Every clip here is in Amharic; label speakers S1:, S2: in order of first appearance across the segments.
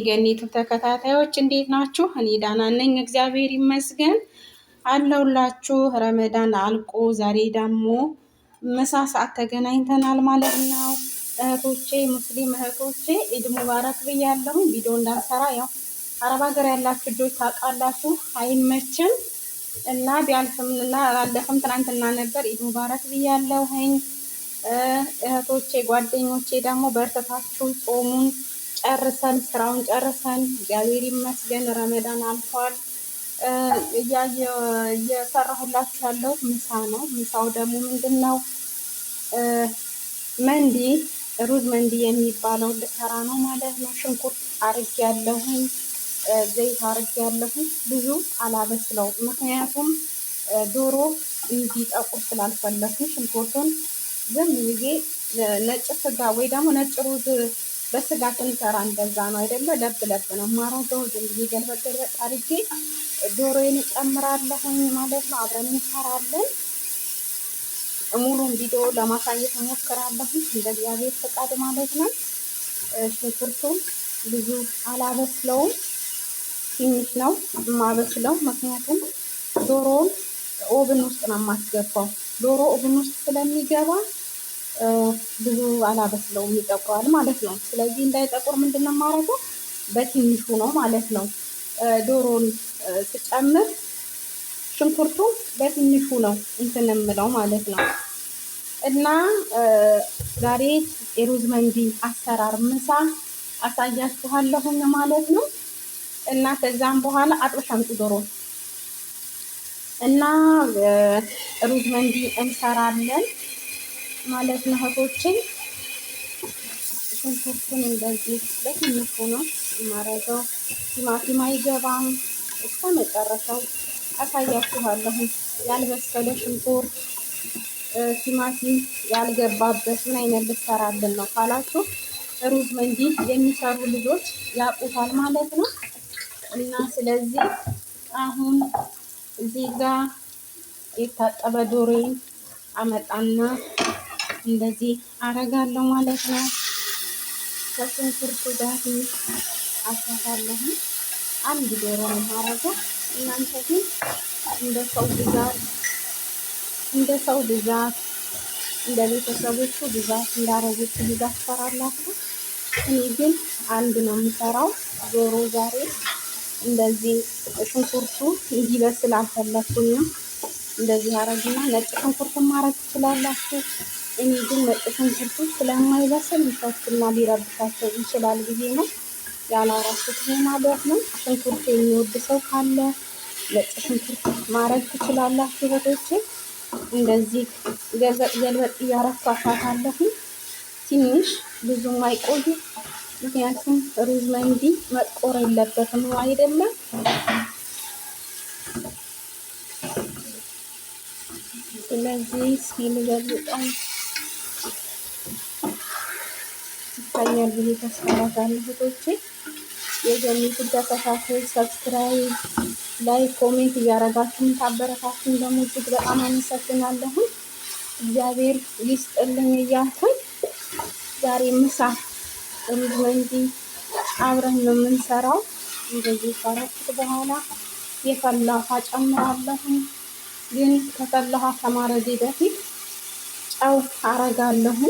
S1: የገኒቱ ተከታታዮች እንዴት ናችሁ? እኔ ደህና ነኝ፣ እግዚአብሔር ይመስገን አለሁላችሁ። ረመዳን አልቆ ዛሬ ደግሞ ምሳ ሰዓት ተገናኝተናል ማለት ነው። እህቶቼ፣ ሙስሊም እህቶቼ ኢድ ሙባረክ ብያለሁ። ቪዲዮ እንዳልሰራ ያው አረብ ሀገር ያላችሁ ልጆች ታውቃላችሁ፣ አይመችም እና ቢያልፍምና አላለፈም። ትናንትና ነበር ኢድ ሙባረክ ብያለሁኝ። እህቶቼ ጓደኞቼ ደግሞ በርተታችሁ ጾሙን ጨርሰን ስራውን ጨርሰን እግዚአብሔር ይመስገን ረመዳን አልፏል። እየሰራሁላችሁ ያለው ምሳ ነው። ምሳው ደግሞ ምንድን ነው? መንዲ ሩዝ መንዲ የሚባለው ልሰራ ነው ማለት ነው። ሽንኩርት አርግ ያለሁኝ፣ ዘይት አርግ ያለሁኝ። ብዙ አላበስለውም፣ ምክንያቱም ዶሮ እንዲጠቁር ስላልፈለኩኝ ሽንኩርቱን ዝም ብዬ ነጭ ስጋ ወይ ደግሞ ነጭ ሩዝ በስጋ ስንሰራ እንደዛ ነው አይደለ? ለብ ለብ ነው ማረገው። ዝም ብዬ ገልበጥ ገልበጥ አድርጌ ዶሮዬን እጨምራለሁኝ ማለት ነው። አብረን እንሰራለን። ሙሉን ቪዲዮ ለማሳየት እሞክራለሁ እንደ እግዚአብሔር ፈቃድ ማለት ነው። ሽንኩርቱን ብዙ አላበስለውም፣ ትንሽ ነው የማበስለው። ምክንያቱም ዶሮውን ኦቭን ውስጥ ነው የማስገባው። ዶሮ ኦቭን ውስጥ ስለሚገባ ብዙ አላበስለውም፣ ይጠቁራል ማለት ነው። ስለዚህ እንዳይጠቁር ምንድን ነው የማደርገው? በትንሹ ነው ማለት ነው። ዶሮን ስጨምር ሽንኩርቱ በትንሹ ነው እንትን የምለው ማለት ነው። እና ዛሬ የሩዝ መንዲ አሰራር ምሳ አሳያችኋለሁኝ ማለት ነው። እና ከዛም በኋላ አጥበሽ አምጪ ዶሮ እና ሩዝ መንዲ እንሰራለን ማለት ነው እህቶቼ። ሽንኩርቱን እንደዚህ በትንሹ ነው የማረገው። ቲማቲም አይገባም። እስከ መጨረሻው አሳያችኋለሁ። ያልበሰለ ሽንኩርት ቲማቲም ያልገባበት ምን አይነት ልሰራልን ነው ካላችሁ ሩዝ መንዲ የሚሰሩ ልጆች ያውቁታል ማለት ነው። እና ስለዚህ አሁን እዚህ ጋር የታጠበ ዶሮዬን አመጣና እንደዚህ አረጋለሁ ማለት ነው። ከሽንኩርቱ ጋር አሳታለሁ። አንድ ዶሮ ነው የማረገው። እናንተ ግን እንደ ቤተሰቦቹ ብዛት እንዳረጉት ብዛት ትሰራላችሁ። እኔ ግን አንድ ነው የምሰራው ዶሮ ዛሬ። እንደዚህ ሽንኩርቱ እንዲበስል አልፈለኩኝም። እንደዚህ አረግና ነጭ ሽንኩርት ማረግ ትችላላችሁ። እኔ ግን ነጭ ሽንኩርቱ ስለማይበስል ሊፈትና ሊረብሻቸው ይችላል ብዬ ነው ያላረኩት ማለት ነው። ሽንኩርት የሚወድ ሰው ካለ ነጭ ሽንኩርት ማረግ ትችላላችሁ እህቶቼ። እንደዚህ ገልበጥ እያረኩ አሻታለሁ። ትንሽ ብዙም አይቆይ፣ ምክንያቱም ሩዝ መንዲ መጥቆር የለበትም አይደለም። ስለዚህ እስኪ ልገልብጠው ይታያል ብዬ ተስፋ አደርጋለሁ እህቶቼ። የገኒቱ ተከታታይ ሰብስክራይብ፣ ላይክ፣ ኮሜንት እያረጋችሁ ታበረታቱኝ ደግሞ እጅግ በጣም አመሰግናለሁ። እግዚአብሔር ይስጥልኝ እያልኩኝ ዛሬ ምሳ ሩዝ መንዲ አብረን ነው የምንሰራው። እንደዚህ ካረኩት በኋላ የፈላ ውሃ ጨምራለሁ። ግን ከፈላ ውሃ ከማረጌ በፊት ጨው አረጋለሁ።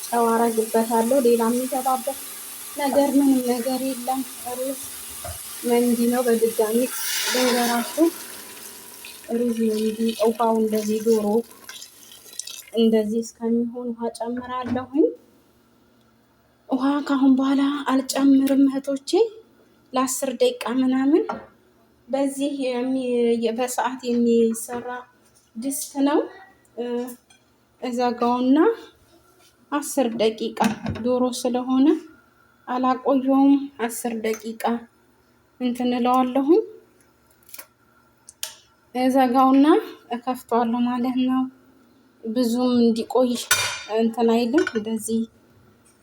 S1: ጨው አረግበታለሁ። ሌላ የሚገባበት ነገር ምንም ነገር የለም። ሩዝ መንዲ ነው። በድጋሚ ልንገራችሁ፣ ሩዝ መንዲ ውሃው እንደዚህ ዶሮ እንደዚህ እስከሚሆን ውሃ ጨምራለሁኝ። ውሃ ካሁን በኋላ አልጨምርም እህቶቼ። ለ10 ደቂቃ ምናምን በዚህ በሰዓት የሚሰራ ድስት ነው። እዘጋውና 10 ደቂቃ ዶሮ ስለሆነ አላቆየውም። 10 ደቂቃ እንትን እለዋለሁኝ። እዘጋውና እከፍተዋለሁ ማለት ነው። ብዙም እንዲቆይ እንትን አይልም። እንደዚህ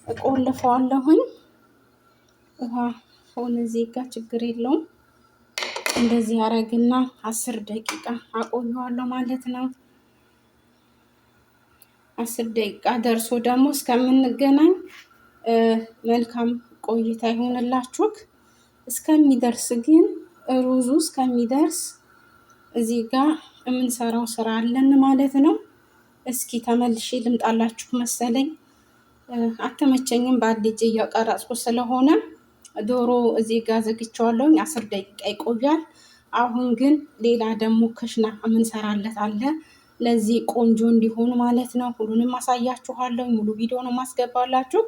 S1: እቆልፈዋለሁኝ። ውሃ ሆነ እዚህ ጋር ችግር የለውም። እንደዚህ አረግና 10 ደቂቃ አቆየዋለሁ ማለት ነው። 10 ደቂቃ ደርሶ ደግሞ እስከምንገናኝ መልካም ቆይታ ይሆንላችሁ። እስከሚደርስ ግን ሩዙ እስከሚደርስ እዚህ ጋር የምንሰራው ስራ አለን ማለት ነው። እስኪ ተመልሼ ልምጣላችሁ መሰለኝ። አልተመቸኝም፣ በአንድ እጄ እያቀረጽኩ ስለሆነ ዶሮ እዚህ ጋር ዘግቼዋለሁኝ። 10 ደቂቃ ይቆያል። አሁን ግን ሌላ ደግሞ ክሽና የምንሰራለት አለ፣ ለዚህ ቆንጆ እንዲሆን ማለት ነው። ሁሉንም አሳያችኋለሁ። ሙሉ ቪዲዮ ነው ማስገባላችሁ።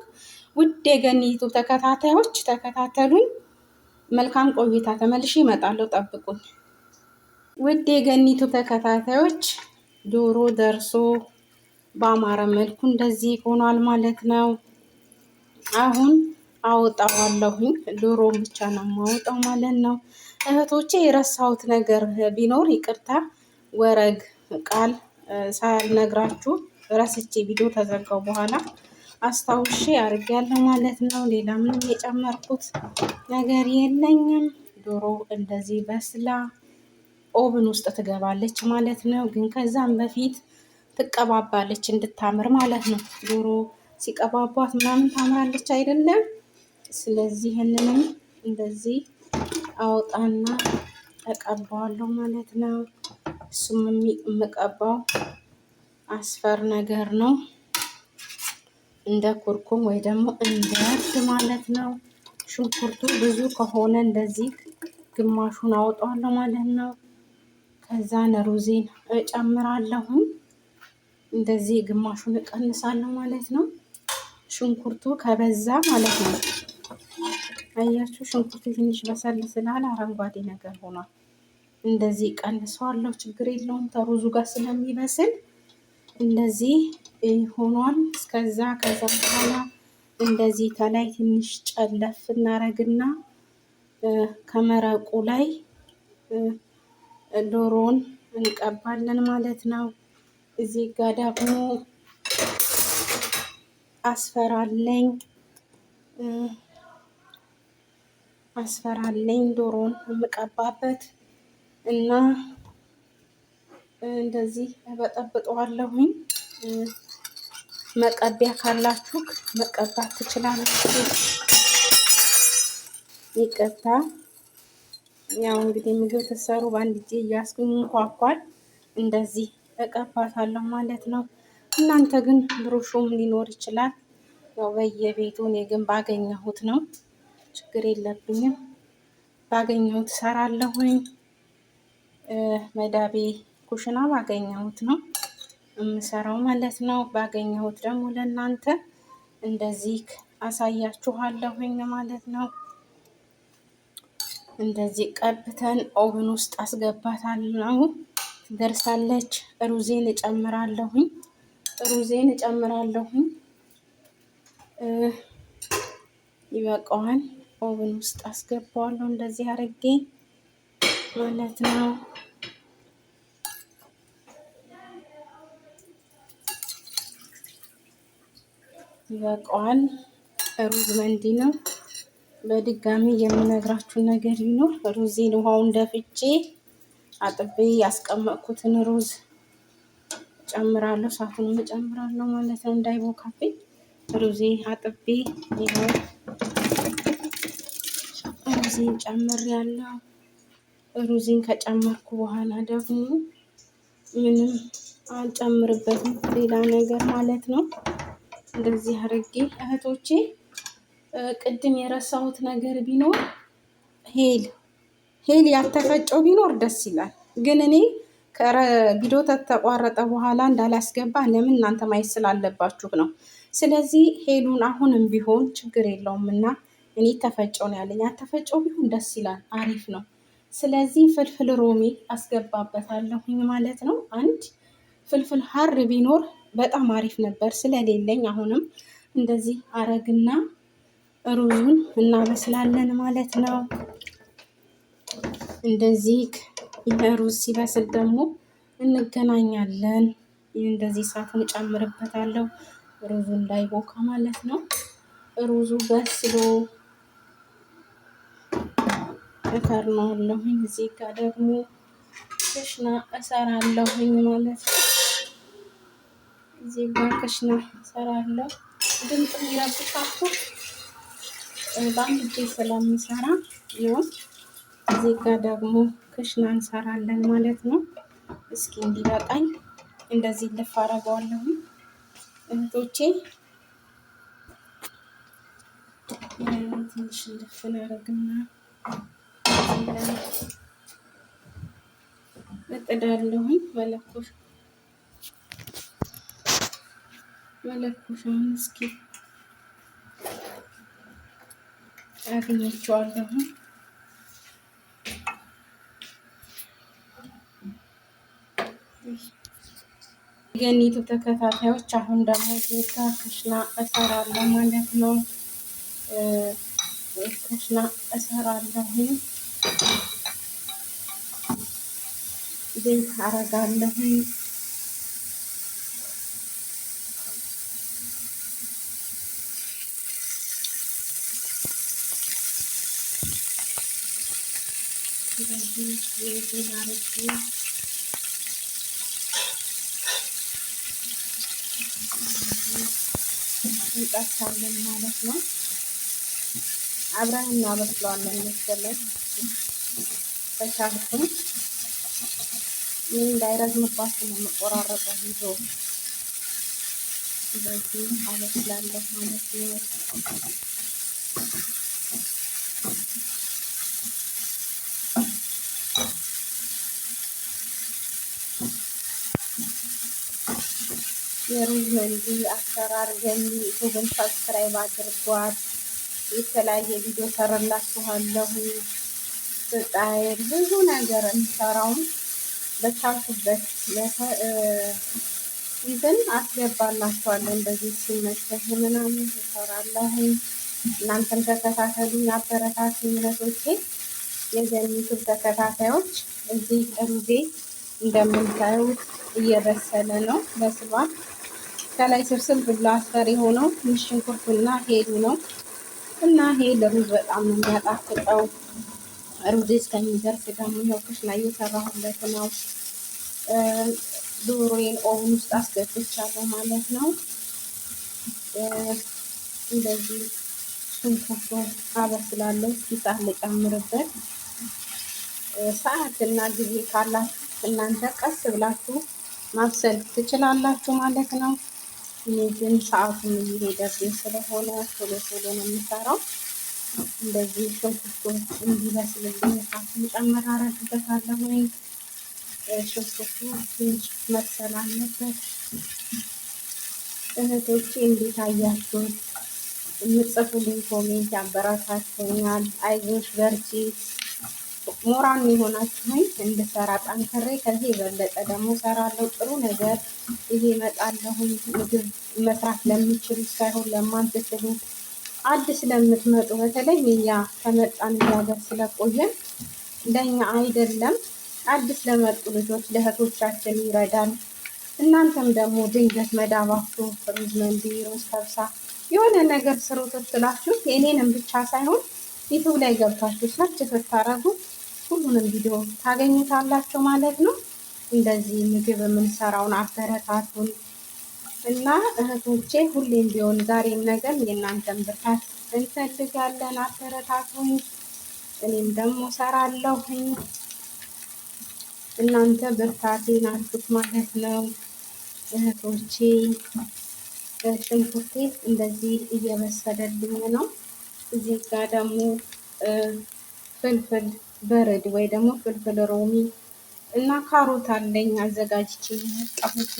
S1: ውድ የገኒቱ ተከታታዮች ተከታተሉኝ። መልካም ቆይታ። ተመልሼ እመጣለሁ፣ ጠብቁኝ። ውድ የገኒቱ ተከታታዮች ዶሮ ደርሶ በአማረ መልኩ እንደዚህ ሆኗል ማለት ነው። አሁን አወጣዋለሁኝ። ዶሮውን ብቻ ነው የማወጣው ማለት ነው። እህቶቼ የረሳሁት ነገር ቢኖር ይቅርታ፣ ወረግ ቃል ሳልነግራችሁ ረስቼ ቪዲዮ ተዘጋው በኋላ አስታውሼ አድርጌያለሁ ማለት ነው። ሌላ ምንም የጨመርኩት ነገር የለኝም። ዶሮ እንደዚህ በስላ ኦብን ውስጥ ትገባለች ማለት ነው። ግን ከዛም በፊት ትቀባባለች እንድታምር ማለት ነው። ዶሮ ሲቀባቧት ምናምን ታምራለች አይደለም? ስለዚህ ይህንንም እንደዚህ አውጣና እቀባዋለሁ ማለት ነው። እሱም የምቀባው አስፈር ነገር ነው፣ እንደ ኩርኩም ወይ ደግሞ እንደ እርድ ማለት ነው። ሽንኩርቱ ብዙ ከሆነ እንደዚህ ግማሹን አወጣዋለሁ ማለት ነው። ከዛ ሩዜን እጨምራለሁ። እንደዚህ ግማሹን እቀንሳለሁ ማለት ነው። ሽንኩርቱ ከበዛ ማለት ነው። አያችሁ፣ ሽንኩርቱ ትንሽ በሰል ስላለ አረንጓዴ ነገር ሆኗል። እንደዚህ ቀንሰዋለሁ፣ ችግር የለውም ከሩዙ ጋር ስለሚበስል እንደዚህ ሆኗል። ከዛ በኋላ እንደዚህ ከላይ ትንሽ ጨለፍ እናረግና ከመረቁ ላይ ዶሮውን እንቀባለን ማለት ነው። እዚህ ጋር ደግሞ አስፈራለኝ ዶሮውን የምቀባበት እና እንደዚህ በጠብጠዋለሁኝ። መቀቢያ ካላችሁ መቀባት ትችላላችሁ። ይቅርታ፣ ያው እንግዲህ ምግብ ትሰሩ በአንድ እጄ እያስኩኝ እንኳኳል። እንደዚህ እቀባታለሁ ማለት ነው። እናንተ ግን ብሩሹም ሊኖር ይችላል። ያው በየቤቱ እኔ ግን ባገኘሁት ነው፣ ችግር የለብኝም። ባገኘሁት እሰራለሁኝ። መዳቤ ኩሽና ባገኘሁት ነው የምሰራው ማለት ነው። ባገኘሁት ደግሞ ለእናንተ እንደዚህ አሳያችኋለሁኝ ማለት ነው። እንደዚህ ቀብተን ኦቨን ውስጥ አስገባታለሁ። ትደርሳለች። ሩዜን እጨምራለሁኝ። ይበቃዋል። ኦቨን ውስጥ አስገባዋለሁ እንደዚህ አድርጌ ማለት ነው። ይበቃዋል። ሩዝ መንዲ ነው። በድጋሚ የምነግራችሁ ነገር ቢኖር ሩዜን ውሃውን ደፍቼ አጥቤ ያስቀመጥኩትን ሩዝ ጨምራለሁ። ሳቱንም ጨምራለሁ ማለት ነው እንዳይቦካብኝ። ሩዜ አጥቤ ይኸው ሩዜን ጨምሬያለሁ። ሩዜን ከጨመርኩ በኋላ ደግሞ ምንም አልጨምርበትም ሌላ ነገር ማለት ነው። እንደዚህ አድርጌ እህቶቼ፣ ቅድም የረሳሁት ነገር ቢኖር ሄል ያልተፈጨው ቢኖር ደስ ይላል። ግን እኔ ቪዲዮ ተቋረጠ በኋላ እንዳላስገባ ለምን እናንተ ማየት ስላለባችሁ ነው። ስለዚህ ሄሉን አሁንም ቢሆን ችግር የለውም እና እኔ ተፈጨው ነው ያለኝ። ያልተፈጨው ቢሆን ደስ ይላል፣ አሪፍ ነው። ስለዚህ ፍልፍል ሮሚ አስገባበታለሁኝ ማለት ነው። አንድ ፍልፍል ሀር ቢኖር በጣም አሪፍ ነበር፣ ስለሌለኝ አሁንም እንደዚህ አረግና ሩዙን እናበስላለን ማለት ነው። እንደዚህ ሩዝ ሲበስል ደግሞ እንገናኛለን። እንደዚህ እሳቱን እጨምርበታለሁ ሩዙ እንዳይቦካ ማለት ነው። ሩዙ በስሎ እከርነዋለሁኝ። እዚህ ጋር ደግሞ ክሽና እሰራለሁኝ ማለት ነው። እዚህ ጋር ክሽና እሰራለሁ። ድምፅ የሚረብሻችሁ በአንድ እጄ ስለሚሰራ ነው። እዚህ ጋር ደግሞ ክሽና እንሰራለን ማለት ነው። እስኪ እንዲበቃኝ እንደዚህ ልፍ አደርገዋለሁ እህቶቼ። ትንሽ ልፍ እናደርግና እጥዳለሁኝ መለኮሻውን እስኪ አግኝቼዋለሁ። የኔቱ ተከታታዮች አሁን ደግሞ እዚህ ጋር ክሽና እሰራለሁ ማለት ነው። ክሽና እሰራለሁ፣ ዘይት አረጋለሁ። እንደዚህ ዘይት አረግ እንጠብሳለን ማለት ነው። አብረን እናበስለዋለን መሰለኝ ከቻልኩኝ። ይህ እንዳይረዝምባችሁ ነው የምቆራረጠው ቪዲዮ። እንደዚህ አበስላለሁ ማለት ነው። የሩዝ መንዲ አሰራር ገኒ ዩቲዩብን ሰብስክራይብ አድርጓት። የተለያየ ቪዲዮ ሰራላችኋለሁ። ስጣይል ብዙ ነገር እንሰራውን በቻልኩበት ይዘን አስገባላችኋለሁ። እንደዚህ ሲመቸህ ምናምን እሰራለሁ። እናንተም ተከታተሉኝ፣ አበረታቱኝ እህቶቼ። የገኒ ዩቲዩብ ተከታታዮች እዚህ ሩዜ እንደምታዩት እየበሰለ ነው፣ በስሏል። ከላይ ስብስብ ብሎ አስፈሪ የሆነው ትንሽ ሽንኩርቱና ሄዱ ነው እና ይሄ ለሩዝ በጣም ነው የሚያጣፍጠው። ሩዝ እስከሚደርስ ደግሞ ይኸው ክሽና እየሰራሁለት ነው። ዶሮዬን ኦቭን ውስጥ አስገብቻለሁ ማለት ነው። እንደዚህ ሽንኩርቱ አበስላለሁ። እስኪ ሰዓት ልጨምርበት። ሰዓትና ጊዜ ካላችሁ እናንተ ቀስ ብላችሁ ማብሰል ትችላላችሁ ማለት ነው። እኔ ግን ሰዓቱን እየሄደብኝ ስለሆነ ቶሎ ቶሎ ነው የምሰራው። እንደዚህ ሽንኩርቱ እንዲበስልልኝ እሳቱን ጨምር አደርግበታለሁ። ሽንኩርቱ ትንሽ መብሰል አለበት። እህቶቼ እንዴት አያችሁት? የምትጽፉልኝ ኮሜንት ያበረታችሁኛል። አይዞሽ በርቺ ሞራን የሆናችሁኝ እንድሰራ ጠንክሬ ከዚህ የበለጠ ደግሞ ሰራለሁ። ጥሩ ነገር ይሄ እመጣለሁ። ምግብ መስራት ለሚችሉ ሳይሆን ለማትችሉ አዲስ ለምትመጡ፣ በተለይ እኛ ከመጣን ሀገር ስለቆየን ለእኛ አይደለም አዲስ ለመጡ ልጆች ለእህቶቻችን ይረዳል። እናንተም ደግሞ ድንገት መዳባችሁ ሩዝ መንዲ፣ ሩዝ ከብሳ የሆነ ነገር ስሩ ትላችሁ የኔንም ብቻ ሳይሆን ዩቲዩብ ላይ ገብታችሁ ሰርች ስታረጉ ሁሉንም ቪዲዮ ታገኙታላችሁ ማለት ነው። እንደዚህ ምግብ የምንሰራውን አበረታቱን እና እህቶቼ፣ ሁሌም ቢሆን ዛሬም ነገር የእናንተን ብርታት እንፈልጋለን። አበረታቱኝ፣ እኔም ደግሞ ሰራለሁኝ። እናንተ ብርታቴን አልኩት ማለት ነው እህቶቼ። ሽንኩርቴ እንደዚህ እየበሰለልኝ ነው። እዚህ ጋር ደግሞ ፍልፍል በረድ ወይ ደግሞ ፍልፍል ሮሚ እና ካሮት አለኝ አዘጋጅቼ የመጣሁት።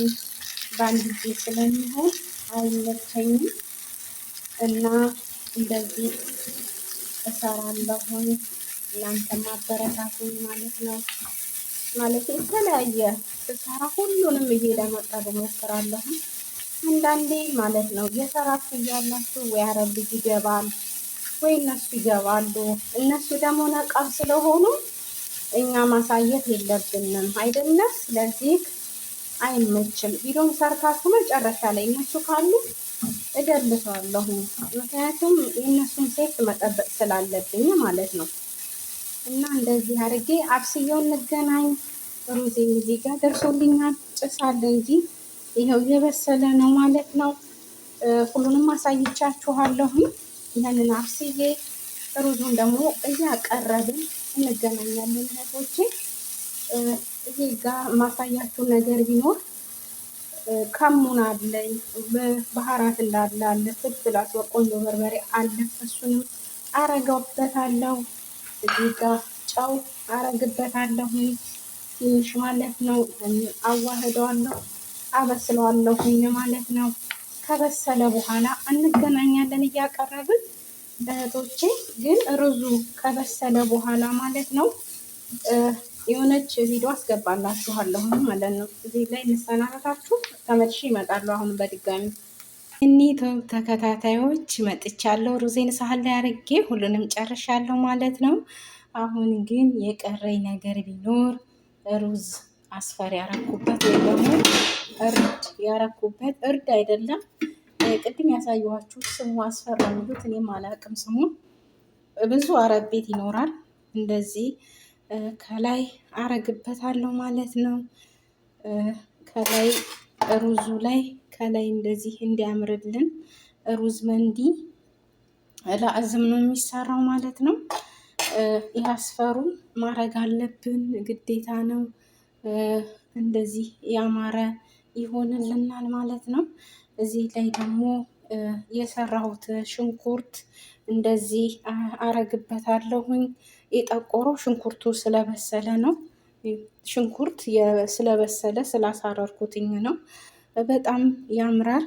S1: በአንድ ጊዜ ስለሚሆን አይመቸኝም እና እንደዚህ እሰራለሁኝ። እናንተም አበረታቱኝ ማለት ነው። ማለት የተለያየ ስሰራ ሁሉንም ለማቅረብ እሞክራለሁ። አንዳንዴ ማለት ነው እየሰራችሁ እያላችሁ ወይ አረብ ልጅ ይገባል ወይ እነሱ ይገባሉ። እነሱ ደግሞ ነቃ ስለሆኑ እኛ ማሳየት የለብንም አይደለም። ስለዚህ አይመችም። ቪዲዮን ሰርታችሁ መጨረሻ ላይ እነሱ ካሉ እደልተዋለሁ። ምክንያቱም የእነሱን ሴት መጠበቅ ስላለብኝ ማለት ነው። እና እንደዚህ አድርጌ አብስየው እንገናኝ። ሩዜ እዚህ ጋር ደርሶልኛል። ጭስ አለ እንጂ ይኸው እየበሰለ ነው ማለት ነው። ሁሉንም አሳይቻችኋለሁ። ይህንን አብስዬ ሩዙን ደግሞ እያቀረብን እንገናኛለን እህቶቼ። እዚህ ጋር ማሳያችሁ ነገር ቢኖር ከሙን አለኝ፣ ባህራት እንዳለ አለ፣ ፍልፍል አስወር፣ ቆንጆ በርበሬ አለ። እሱንም አረገውበታለሁ። እዚህ ጋር ጨው አረግበታለሁ ትንሽ ማለት ነው። አዋህደዋለሁ፣ አበስለዋለሁ ማለት ነው። ከበሰለ በኋላ እንገናኛለን እያቀረብን እህቶቼ። ግን ሩዙ ከበሰለ በኋላ ማለት ነው የሆነች ቪዲዮ አስገባላችኋለሁ ማለት ነው። እዚህ ላይ እንሰናበታችሁ፣ ተመልሼ ይመጣሉ። አሁን በድጋሚ እኒህ ተከታታዮች መጥቻለሁ። ሩዜን ሳህን ላይ አርጌ ሁሉንም ጨርሻለሁ ማለት ነው። አሁን ግን የቀረኝ ነገር ቢኖር ሩዝ አስፈር ያረኩበት ወይ ደግሞ እርድ ያረኩበት፣ እርድ አይደለም ቅድም ያሳየኋችሁ ስሙ አስፈር ነው የሚሉት፣ እኔም አላውቅም ስሙን። ብዙ አረብ ቤት ይኖራል። እንደዚህ ከላይ አረግበታለሁ ማለት ነው። ከላይ ሩዙ ላይ ከላይ እንደዚህ እንዲያምርልን ሩዝ መንዲ ለአዝም ነው የሚሰራው ማለት ነው። ይህ አስፈሩን ማድረግ አለብን ግዴታ ነው። እንደዚህ ያማረ ይሆንልናል ማለት ነው። እዚህ ላይ ደግሞ የሰራሁት ሽንኩርት እንደዚህ አረግበታለሁኝ። የጠቆረው ሽንኩርቱ ስለበሰለ ነው። ሽንኩርት ስለበሰለ ስላሳረርኩትኝ ነው። በጣም ያምራል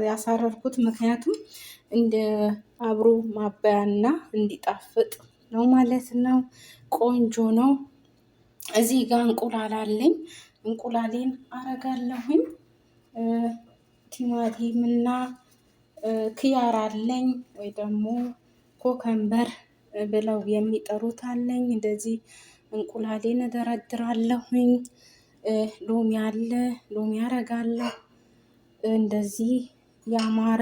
S1: ያሳረርኩት፣ ምክንያቱም እንደ አብሮ ማባያና እንዲጣፍጥ ነው ማለት ነው። ቆንጆ ነው። እዚህ ጋር እንቁላል አለኝ። እንቁላሌን አረጋለሁኝ። ቲማቲም እና ክያር አለኝ፣ ወይ ደግሞ ኮከምበር ብለው የሚጠሩት አለኝ። እንደዚህ እንቁላሌን እደረድራለሁኝ። ሎሚ አለ፣ ሎሚ አረጋለሁ። እንደዚህ ያማረ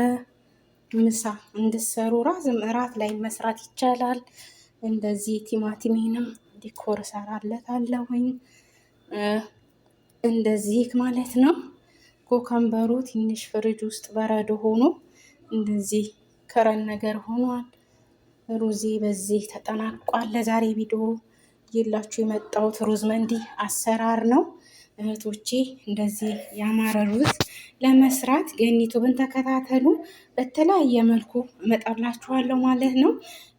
S1: ምሳ እንድሰሩ እራት ላይ መስራት ይቻላል። እንደዚህ ቲማቲሜንም ዲኮር እሰራለታለሁኝ እንደዚህ ማለት ነው። ኮከምበሩ ትንሽ ፍሪጅ ውስጥ በረዶ ሆኖ እንደዚህ ከረን ነገር ሆኗል። ሩዜ በዚህ ተጠናቋል። ለዛሬ ቪዲዮ ይላችሁ የመጣሁት ሩዝ መንዲ አሰራር ነው እህቶቼ። እንደዚህ ያማረ ሩዝ ለመስራት ገኒቱብን ተከታተሉ። በተለያየ መልኩ እመጣላችኋለሁ ማለት ነው።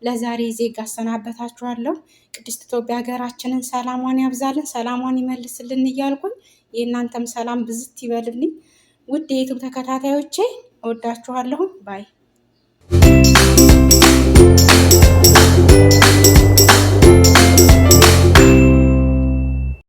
S1: ለዛሬ ዜጋ አሰናበታችኋለሁ። ቅድስት ኢትዮጵያ ሀገራችንን ሰላሟን ያብዛልን፣ ሰላሟን ይመልስልን እያልኩኝ የእናንተም ሰላም ብዝት ይበልልኝ። ውድ የዩቱብ ተከታታዮቼ እወዳችኋለሁ። ባይ